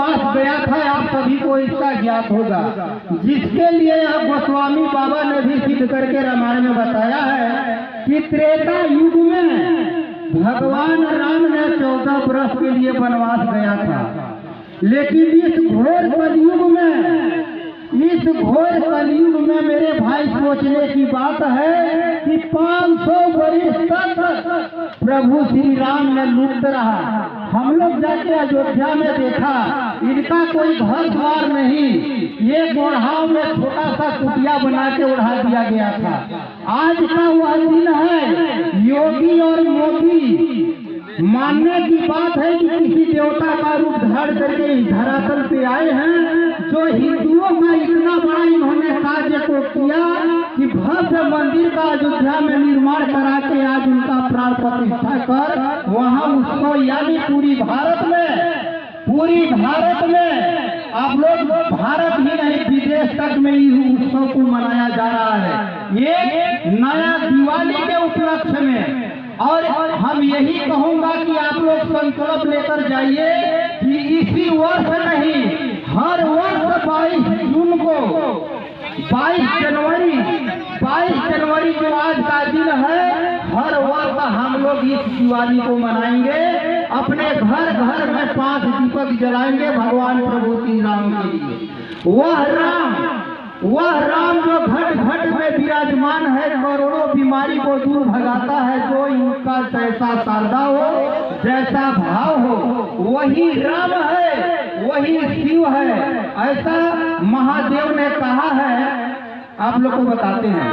वनवास गया था, आप सभी को इसका ज्ञात होगा, जिसके लिए यह गोस्वामी बाबा ने भी सिद्ध करके रामायण में बताया है कि त्रेता युग में भगवान राम ने 14 वर्ष के लिए वनवास गया था। लेकिन इस घोर कलयुग में मेरे भाई सोचने की बात है कि 500 वर्ष तक प्रभु श्री राम ने लुप्त रहा। हम लोग जाके अयोध्या में देखा, इनका कोई घर द्वार नहीं, ये गोढ़ाओं में छोटा सा कुटिया बना के उड़ा दिया गया था। आज का वह दिन है, योगी और मोदी मानने की बात है कि किसी देवता का रूप धारण करके इस धरातल पे आए हैं, जो हिंदुओं का इतना बड़ा इन्होंने कार्य को किया कि भव्य मंदिर का अयोध्या में निर्माण करा के आज उनका प्राण प्रतिष्ठा कर वहाँ उसको, यानी पूरी भारत में आप लोग भारत ही नहीं विदेश तक में इस उत्सव को मनाया जा रहा है, ये नया दिवाली के उपलक्ष्य में। और हम यही कहूंगा कि आप लोग संकल्प लेकर जाइए कि इसी वर्ष नहीं, हर वर्ष 22 जून को 22 जनवरी जो आज का दिन है, हर वर्ष हम लोग इस दिवाली को मनाएंगे। अपने घर घर में 5 दीपक जलाएंगे भगवान प्रभु श्री राम के लिए। वह राम जो घट घट में विराजमान है, करोड़ों बीमारी को दूर भगाता है, जो इनका जैसा श्रद्धा हो, जैसा भाव हो, वही राम है, वही शिव है, ऐसा महादेव ने कहा है। आप लोग को बताते हैं,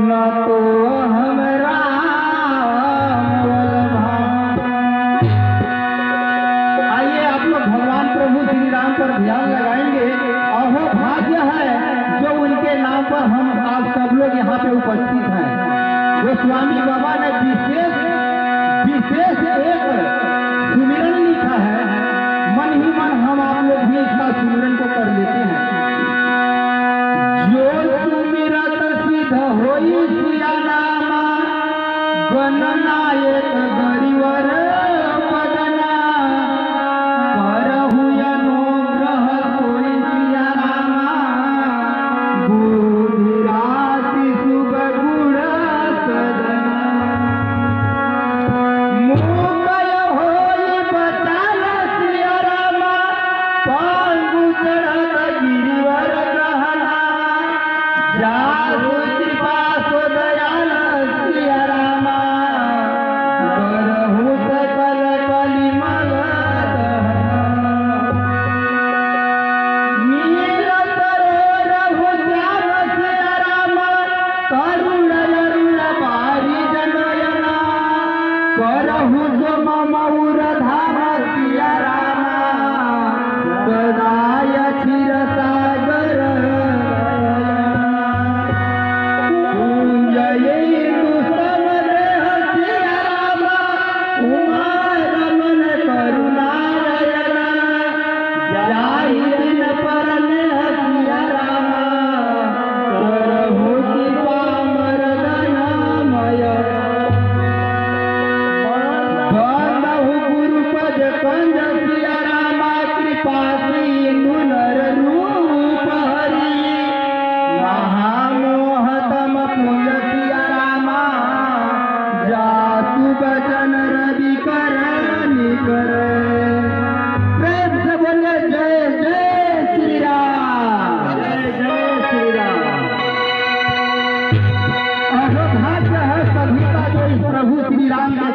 न तो पर ध्यान लगाएंगे, और वो भाग्य है जो उनके नाम पर हम आप सब लोग यहाँ पे उपस्थित हैं। गोस्वामी बाबा ने विशेष एक सुमिरन लिखा है, मन ही मन हम आप लोग भी इसका सुमिरन को कर लेते हैं। जो सुमिरत सिद्ध होई सिया नामा, गणनायक गरिवर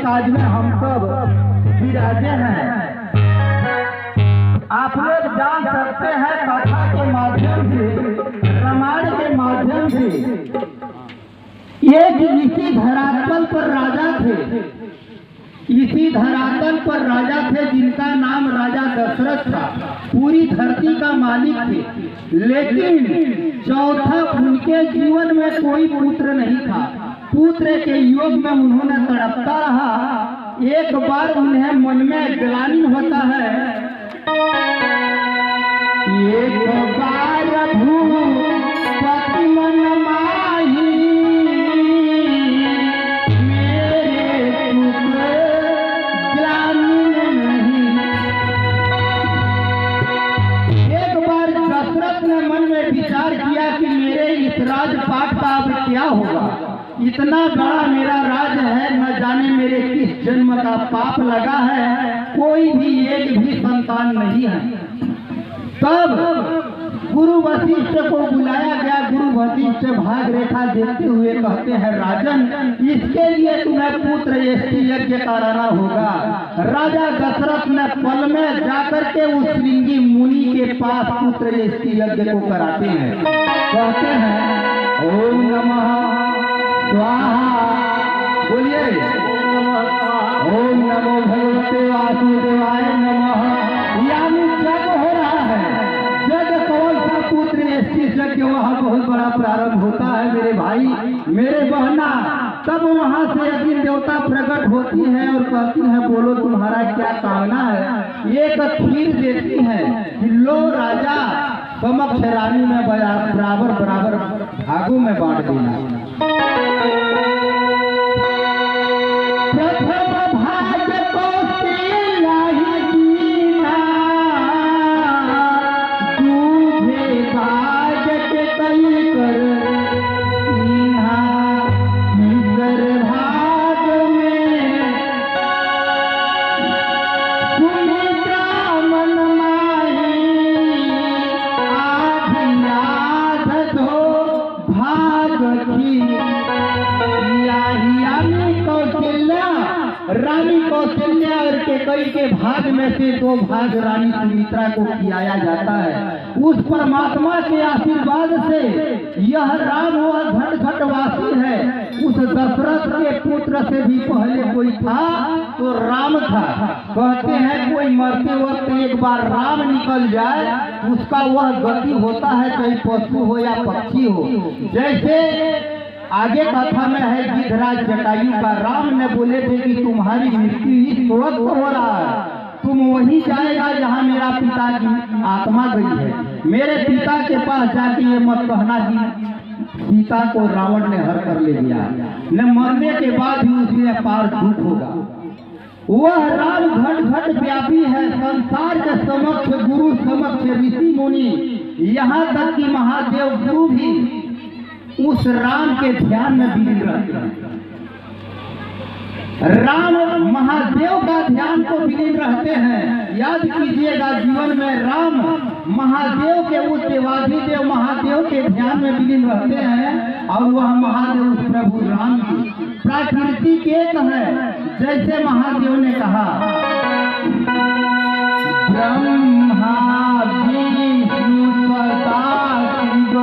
काज में हम सब विराजे हैं। आप लोग जान सकते हैं कथा के माध्यम से, रामायण के माध्यम से, एक इसी धरातल पर राजा थे, इसी धरातल पर राजा थे जिनका नाम राजा दशरथ था, पूरी धरती का मालिक थे। लेकिन चौथा उनके जीवन में कोई पुत्र नहीं था। पुत्र के योग में उन्होंने तड़पता रहा। एक बार उन्हें मन में ग्लानि होता है, एक बार भूपति मन माही, मेरे पुत्र ग्लानि क्या होगा। इतना बड़ा मेरा राज है, न जाने मेरे किस जन्म का पाप लगा है, कोई भी एक भी संतान नहीं है। तब गुरु वशिष्ठ को बुलाया गया। गुरु वशिष्ठ भाग रेखा देखते हुए कहते हैं, राजन, इसके लिए तुम्हें पुत्र यष्टि यज्ञ कराना होगा। राजा दशरथ ने पल में जाकर के उस श्रृंगी मुनि के पास पुत्र यष्टि यज्ञ को कराते हैं। कहते हैं, ओम नमः स्वाहा, बोलिए ओम नमो भगवते वासुदेवाय नमः। यानी जग हो रहा है, जग कौन सा पुत्र यष्टि यज्ञ, वहाँ बहुत बड़ा प्रारंभ होता है मेरे भाई, मेरे बहना। तब वहाँ से अग्नि देवता प्रकट होती है और कहती है, बोलो तुम्हारा क्या कामना है। एक खीर देती है कि लो राजा, समक्ष रानी में बराबर बराबर भागों में बांट देना। प्रथम भाग को लाही दीना, दूजे भाग के कई कर दीना। तीसर भाग में सुमित्रा मन माही, आधी आध दो भाग की। रानी कौशल्या और केकई के भाग में से 2 भाग रानी सुमित्रा को खिलाया जाता है। उस परमात्मा के आशीर्वाद से यह राम वह घटघटवासी है। उस दशरथ के पुत्र से भी पहले कोई था तो राम था। कहते हैं, कोई मरते वक्त एक बार राम निकल जाए, उसका वह गति होता है, चाहे पशु हो या पक्षी हो। जैसे आगे कथा में है गिद्धराज जटायु का, राम ने बोले थे कि तुम्हारी मृत्यु इस वक्त हो रहा है, तुम वहीं जाएगा जहां मेरा पिता की आत्मा गई है। मेरे पिता के पास जाके ये मत कहना कि सीता को रावण ने हर कर ले दिया, न मरने के बाद ही उसमें अपार दुख होगा। वह राम घट घट व्यापी है, संसार के समक्ष, गुरु समक्ष, ऋषि मुनि, यहाँ तक कि महादेव गुरु भी उस राम के ध्यान में विलीन रहते हैं। राम महादेव का ध्यान को विलीन रहते हैं। याद कीजिएगा, जीवन में राम महादेव के, उस देवाधिदेव महादेव के ध्यान में विलीन रहते हैं। और वह महादेव उस प्रभु राम की प्रकृति एक है। जैसे महादेव ने कहा, ब्रह्मा विष्णु सदा शिव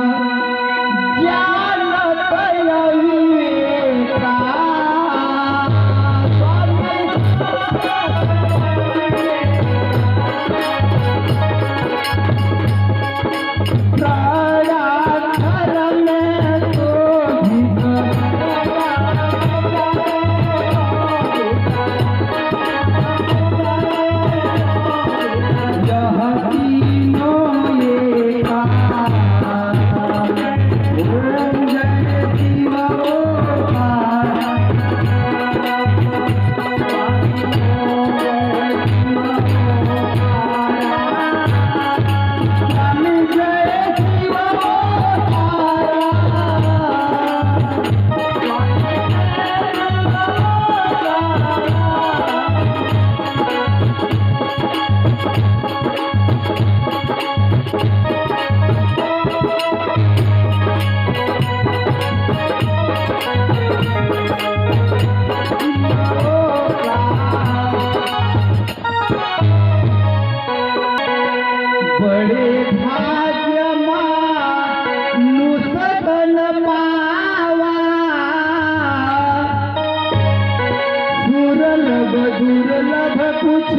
दुर्लभ कुछ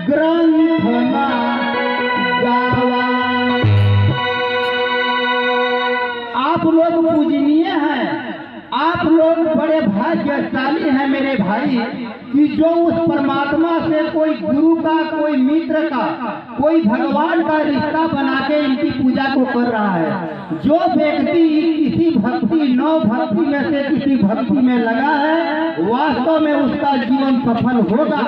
ग्रंथ ना गावा। आप लोग पूजनीय हैं, आप लोग बड़े भाग्यशाली हैं मेरे भाई, कि जो उस परमात्मा से कोई गुरु का, कोई मित्र का, कोई भगवान का रिश्ता बना के इनकी पूजा को कर रहा है। जो व्यक्ति किसी भक्ति, नौ भक्ति में से किसी भक्ति में लगा है, वास्तव में उसका जीवन सफल होगा।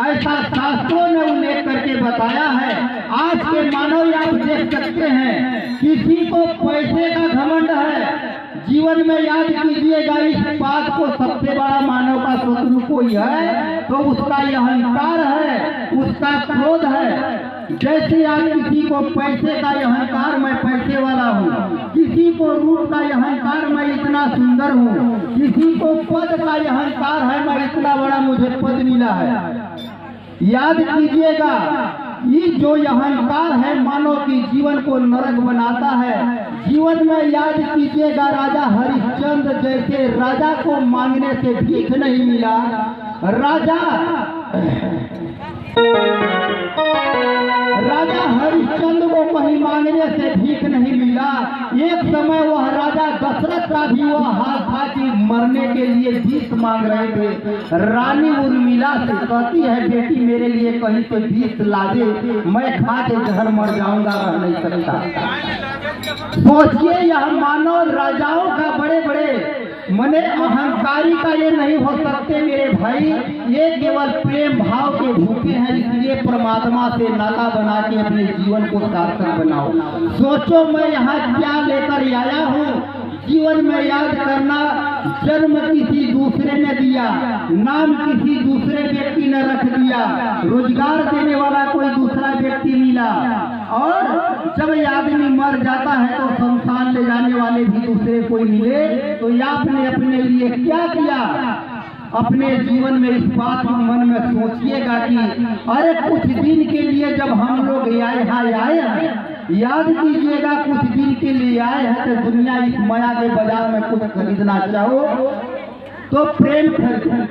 ऐसा शास्त्रों ने उल्लेख करके बताया है। आज के मानव आप देख सकते हैं, किसी को पैसे का घमंड है, जीवन में याद कीजिएगा इस बात को, सबसे बड़ा मानव का शत्रु कोई है तो उसका यह अहंकार है, उसका क्रोध है। जैसे आज किसी को पैसे का यह अहंकार, मैं पैसे वाला हूँ, किसी को रूप का यह अहंकार, मैं इतना सुंदर हूँ, किसी को पद का यह अहंकार है, मैं इतना बड़ा मुझे पद मिला है। याद कीजिएगा ये जो अहंकार है मानव की जीवन को नरक बनाता है। जीवन में याद कीजिएगा राजा हरिश्चंद्र जैसे राजा को मांगने से भीख नहीं मिला। राजा हरिश्चंद्र को कहीं मांगने से भीख नहीं मिला। एक समय वह राजा दशरथ का भी वह हाल था कि मरने के लिए भीख मांग रहे थे। रानी उर्मिला से कहती है बेटी मेरे लिए कहीं से भीख ला दे, मैं खा के जहर मर जाऊंगा, रह नहीं सकता। सोचिए यह मानव राजाओं का बड़े बड़े मने अहंकारी का ये नहीं हो सकते मेरे भाई, ये केवल प्रेम भाव के भूखे हैं। इसलिए परमात्मा से नाता बना के अपने जीवन को सार्थक बनाओ। सोचो मैं यहाँ क्या लेकर आया हूँ। जीवन में याद करना, जन्म किसी दूसरे ने दिया, नाम किसी दूसरे व्यक्ति ने रख दिया, रोजगार देने वाला कोई दूसरा व्यक्ति मिला, और जब आदमी मर जाता है तो शमशान ले जाने वाले भी दूसरे कोई मिले। तो आपने अपने लिए क्या किया? अपने जीवन में इस बात को मन में सोचिएगा कि अरे कुछ दिन के लिए जब हम लोग आए हैं, याद कीजिएगा कुछ दिन के लिए आए हैं तो दुनिया इस माया के बाजार में कुछ खरीदना चाहो तो प्रेम खरीदें,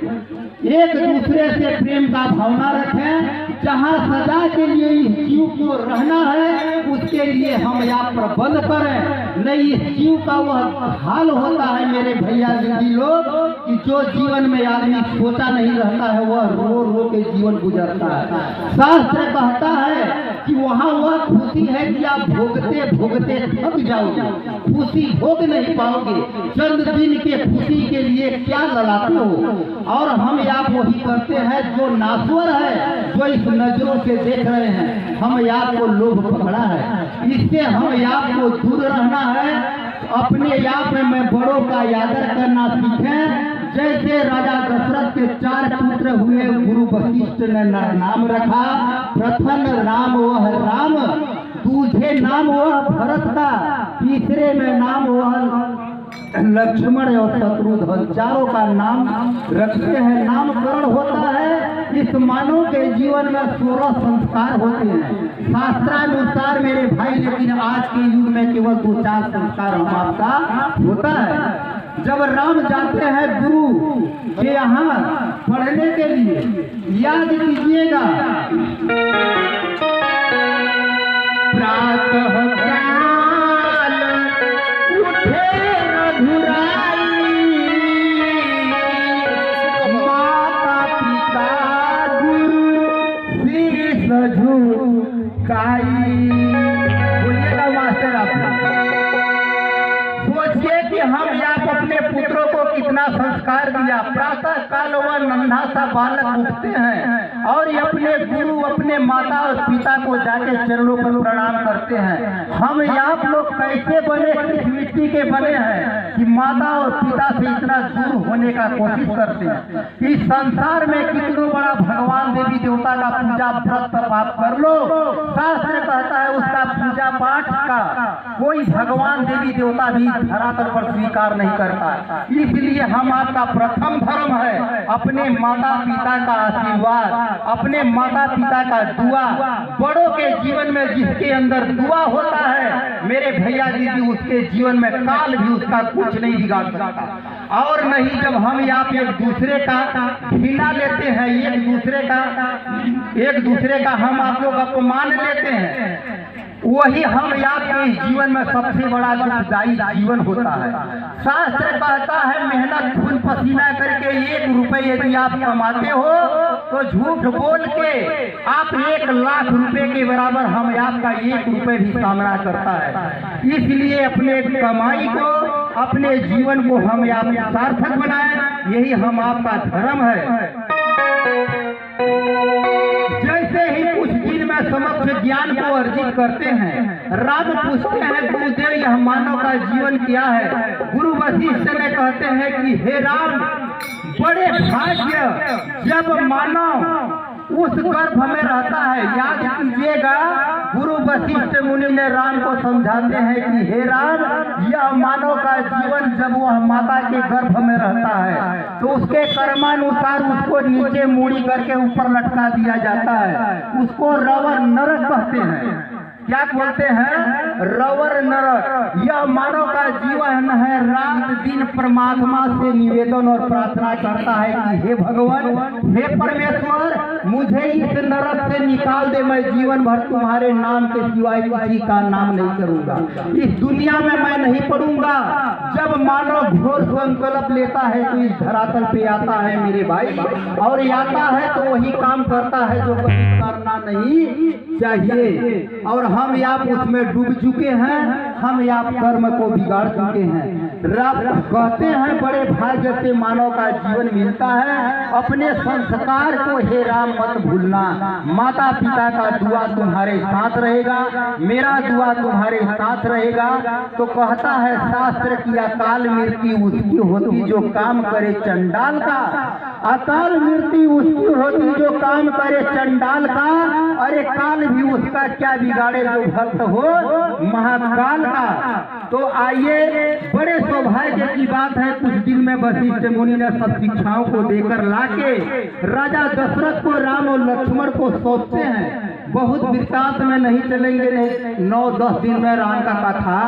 एक दूसरे से प्रेम का भावना रखें। जहाँ सदा के लिए इस जीव को रहना है उसके लिए हम यहाँ प्रबंध करें। नहीं इस जीव का वह हाल होता है मेरे भैया दीदी लोग कि जो जीवन में आदमी सोचा नहीं रहता है वह रो रो के जीवन गुजरता है। शास्त्र कहता है कि वहाँ वह खुशी है कि आप भोगते भोगते थक जाओगे, खुशी भोग नहीं पाओगे। चंद दिन के खुशी के लिए क्या ललाते हो। और हम आप वही करते हैं जो नाश्वर है, जो इस नजरों से देख रहे हैं। हम आपको लोभ पकड़ा है, इससे हम आपको दूर रहना है। अपने आप में बड़ों का आदर करना सीखें। जैसे राजा दशरथ के 4 पुत्र हुए, गुरु वशिष्ठ ने नाम रखा। प्रथम नाम वह राम, दूसरे नाम वह भरत का, तीसरे में नाम वह लक्ष्मण और शत्रुघ्न, चारों का नाम रखते हैं। नामकरण होता है। इस मानव के जीवन में 16 संस्कार होते हैं शास्त्रानुसार मेरे भाई, लेकिन आज के युग में केवल 2-4 संस्कार हम आपका होता है। जब राम जाते हैं गुरु के यहाँ पढ़ने के लिए, याद कीजिएगा प्रातः काल उठे रघुराई, माता पिता गुरु शीश झुकाई। बोलिएगा मास्टर आप सोचिए कि हम आप अपने पुत्रों को कितना संस्कार दिया। प्रातः काल वह नन्हा सा बालक उठते हैं और ये अपने गुरु अपने माता और पिता को जाके चरणों पर प्रणाम करते हैं। हम आप लोग कैसे बने, किस मिट्टी के बने हैं कि माता और पिता से इतना दूर होने का कोशिश करते हैं। इस संसार में कितना बड़ा भगवान देवी देवता का पूजा व्रत आप कर लो, शास्त्र कहता है उसका पूजा पाठ का कोई भगवान देवी देवता भी धरातल पर स्वीकार नहीं करता। इसलिए हम आपका प्रथम धर्म है अपने माता पिता का आशीर्वाद, अपने माता पिता का दुआ। बड़ों के जीवन में जिसके अंदर दुआ होता है मेरे भैया दीदी, उसके जीवन में काल भी उसका कुछ नहीं बिगाड़ सकता। और नहीं जब हम आप एक दूसरे का घृणा लेते हैं, एक दूसरे का हम आप लोग अपमान लेते हैं, वही हम आपके जीवन में सबसे बड़ा दुखदायी जीवन होता है। शास्त्र कहता है मेहनत खून पसीना करके 1 रुपए यदि आप कमाते हो तो झूठ बोल के आप 1 लाख रुपए के बराबर हम आपका 1 रुपए भी सामना करता है। इसलिए अपने कमाई को, अपने जीवन को हम आप सार्थक बनाएं, यही हम आपका धर्म है। जैसे ही कुछ दिन मैं समक्ष ज्ञान को अर्जित करते हैं। राम पूछते हैं गुरुदेव यह मानव का जीवन क्या है? गुरु वशिष्ठ ने कहते हैं कि हे राम, बड़े भाग्य जब मानव उस गर्भ में रहता है। याद कीजिएगा, गुरु वशिष्ठ मुनि ने राम को समझाते हैं कि हे राम, यह मानव का जीवन जब वह माता के गर्भ में रहता है तो उसके कर्मानुसार उसको नीचे मूड़ी करके ऊपर लटका दिया जाता है। उसको रवर नरक कहते हैं। क्या बोलते हैं? रवर नरक। यह मानव का जीवन है। रात दिन परमात्मा से निवेदन और प्रार्थना करता है कि हे भगवान, हे परमेश्वर, मुझे इस नरक से निकाल दे। मैं जीवन भर तुम्हारे नाम के सिवाय किसी का नाम नहीं करूंगा। इस दुनिया में मैं नहीं पड़ूंगा। जब मानव घोर संकल्प लेता है तो इस धरातल पे आता है मेरे भाई, और आता है तो वही काम करता है जो कभी करना नहीं चाहिए। और हम आप उसमें डूब चुके हैं, हम आप कर्म को बिगाड़ चुके हैं। रब कहते हैं बड़े भाग्य से मानव का जीवन मिलता है। अपने संस्कार को हे राम मत भूलना। माता पिता का दुआ तुम्हारे साथ रहेगा, मेरा दुआ तुम्हारे साथ रहेगा। तो कहता है शास्त्र की अकाल मृत्यु उसकी होती जो काम करे चंडाल का। अकाल मृत्यु उसकी होती जो काम करे चंडाल का। अरे काल भी उसका क्या बिगाड़े जो भक्त हो महाकाल का। तो आइए, बड़े सौभाग्य की बात है, कुछ दिन में वशिष्ठ मुनि ने सब शिक्षाओं को देकर लाके राजा दशरथ को राम और लक्ष्मण को सौंपते हैं। बहुत वृत्तांत में नहीं चलेंगे, नहीं 9-10 दिन में राम का कथा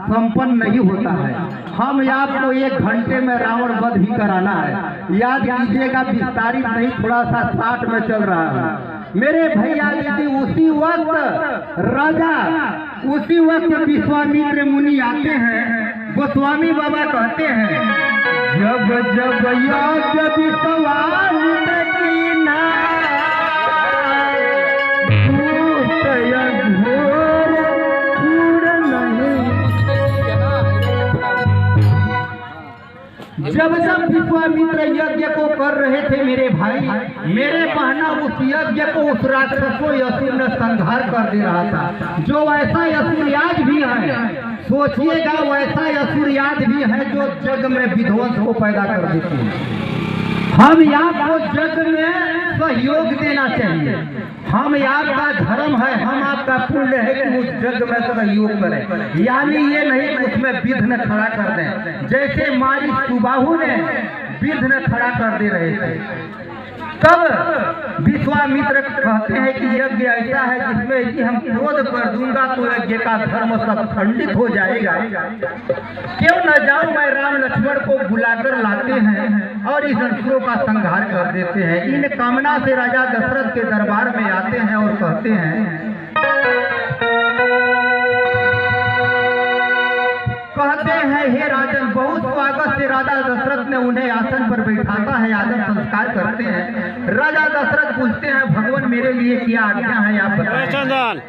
संपन्न नहीं होता है। हम आपको 1 घंटे में रावण वध भी कराना है। याद कीजिएगा, विस्तारित नहीं, थोड़ा सा 60 में चल रहा है मेरे भैया दीदी। उसी वक्त विश्वामित्र मुनि आते हैं। गोस्वामी बाबा कहते हैं, जब जब यज्ञ विश्वामित्र की ना जब जब विश्वामित्र यज्ञ को कर रहे थे मेरे भाई, मेरे बहना उस यज्ञ को उस राक्षसों असुर ने संहार कर दे रहा था। जो ऐसा असुर आज भी है, सोचिएगा, वैसा असुर आज भी है जो जग में विध्वंस को पैदा कर देते हैं। हम आपको जग में सहयोग देना चाहिए। हम आपका धर्म है, हम आपका पुण्य है कि उस जग में सहयोग करें। यानी ये नहीं कि उसमें विघ्न खड़ा कर दें, जैसे मारी सुबाहु ने विघ्न खड़ा कर दे रहे थे। तब विश्वामित्र कहते हैं कि यज्ञ ऐसा है जिसमें कि हम क्रोध कर दूंगा तो यज्ञ का धर्म सब खंडित हो जाएगा। क्यों न जाऊं, मैं राम लक्ष्मण को बुलाकर लाते हैं और इस असुरों का संहार कर देते हैं। इन कामना से राजा दशरथ के दरबार में आते हैं और कहते हैं हे राजन, बहुत स्वागत से राजा दशरथ ने उन्हें आसन पर बैठाता है, आदर संस्कार करते हैं। राजा दशरथ पूछते हैं, भगवान मेरे लिए क्या आज्ञा है आप बताएं।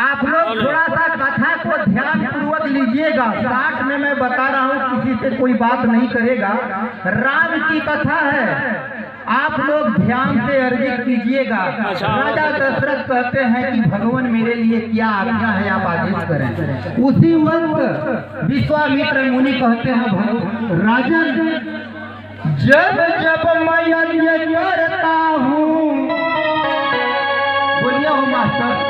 आप लोग थोड़ा सा कथा को ध्यान पूर्वक लीजिएगा। 60 में मैं बता रहा हूँ, किसी से कोई बात नहीं करेगा। राम की कथा है, आप लोग ध्यान से अर्जित कीजिएगा। राजा दशरथ कहते हैं कि भगवान मेरे लिए क्या आज्ञा है, आप आदेश करें। उसी वक्त विश्वामित्र मुनि कहते हैं, राजन, जब जब मैं यज्ञ करता हूँ, बोलिए हो मास्टर,